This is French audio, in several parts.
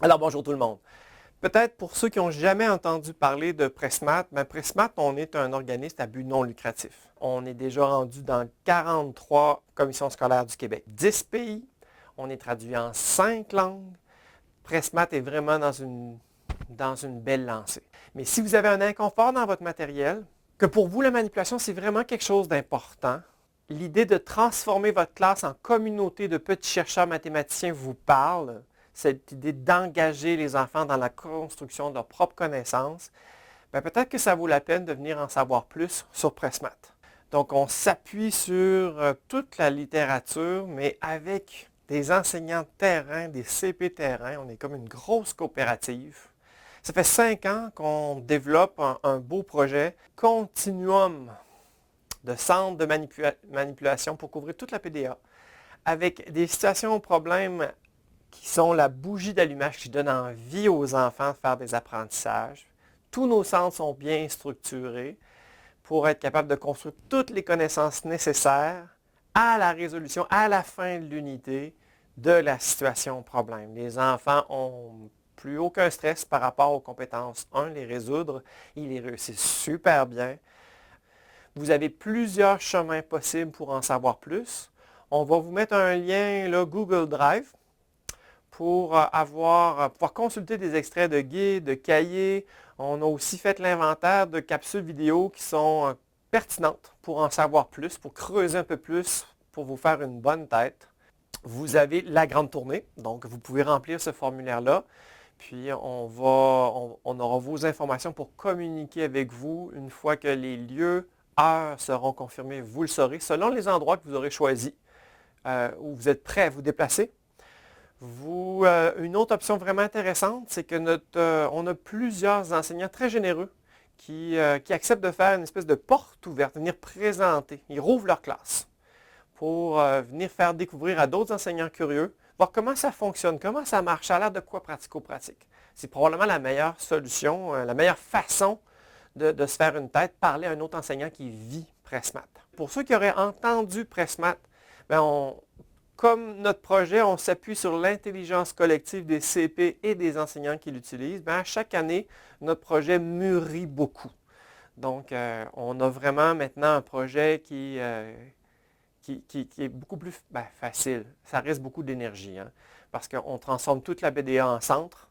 Alors bonjour tout le monde. Peut-être pour ceux qui n'ont jamais entendu parler de Pressmat, Pressmat, on est un organisme à but non lucratif. On est déjà rendu dans 43 commissions scolaires du Québec, 10 pays. On est traduit en 5 langues. Pressmat est vraiment dans une belle lancée. Mais si vous avez un inconfort dans votre matériel, que pour vous la manipulation c'est vraiment quelque chose d'important, l'idée de transformer votre classe en communauté de petits chercheurs mathématiciens vous parle, cette idée d'engager les enfants dans la construction de leurs propres connaissances, peut-être que ça vaut la peine de venir en savoir plus sur Pressmat. Donc, on s'appuie sur toute la littérature, mais avec des enseignants de terrain, des CP terrain. On est comme une grosse coopérative. Ça fait 5 ans qu'on développe un beau projet, Continuum de centres de manipulation pour couvrir toute la PDA, avec des situations, problèmes qui sont la bougie d'allumage qui donne envie aux enfants de faire des apprentissages. Tous nos centres sont bien structurés pour être capables de construire toutes les connaissances nécessaires à la résolution, à la fin de l'unité de la situation problème. Les enfants ont plus aucun stress par rapport aux compétences 1, les résoudre. Ils les réussissent super bien. Vous avez plusieurs chemins possibles pour en savoir plus. On va vous mettre un lien là, Google Drive pour pouvoir consulter des extraits de guides, de cahiers. On a aussi fait l'inventaire de capsules vidéo qui sont pertinentes pour en savoir plus, pour creuser un peu plus, pour vous faire une bonne tête. Vous avez la grande tournée, donc vous pouvez remplir ce formulaire-là. Puis on aura vos informations pour communiquer avec vous une fois que les lieux, heures seront confirmés, vous le saurez, selon les endroits que vous aurez choisis, où vous êtes prêt à vous déplacer. Une autre option vraiment intéressante, c'est que on a plusieurs enseignants très généreux qui acceptent de faire une espèce de porte ouverte, venir présenter. Ils rouvrent leur classe pour venir faire découvrir à d'autres enseignants curieux, voir comment ça fonctionne, comment ça marche, ça a l'air de quoi pratico-pratique. C'est probablement la meilleure solution, la meilleure façon de se faire une tête, parler à un autre enseignant qui vit Pressmat. Pour ceux qui auraient entendu Pressmat, comme notre projet, on s'appuie sur l'intelligence collective des CP et des enseignants qui l'utilisent. À chaque année, notre projet mûrit beaucoup. Donc, on a vraiment maintenant un projet qui est beaucoup plus facile. Ça reste beaucoup d'énergie, parce qu'on transforme toute la BDA en centre.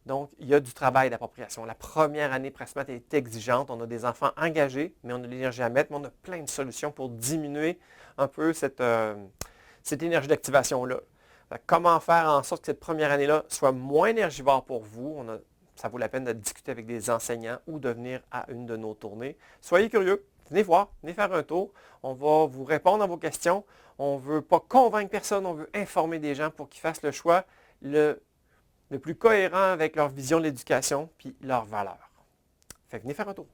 Donc, il y a du travail d'appropriation. La première année Pressmat est exigeante. On a des enfants engagés, mais on a de l'énergie à mettre, mais on a plein de solutions pour diminuer un peu cette énergie d'activation-là. Comment faire en sorte que cette première année-là soit moins énergivore pour vous? Ça vaut la peine de discuter avec des enseignants ou de venir à une de nos tournées. Soyez curieux, venez voir, venez faire un tour. On va vous répondre à vos questions. On ne veut pas convaincre personne, on veut informer des gens pour qu'ils fassent le choix le plus cohérent avec leur vision de l'éducation puis leurs valeurs. Venez faire un tour.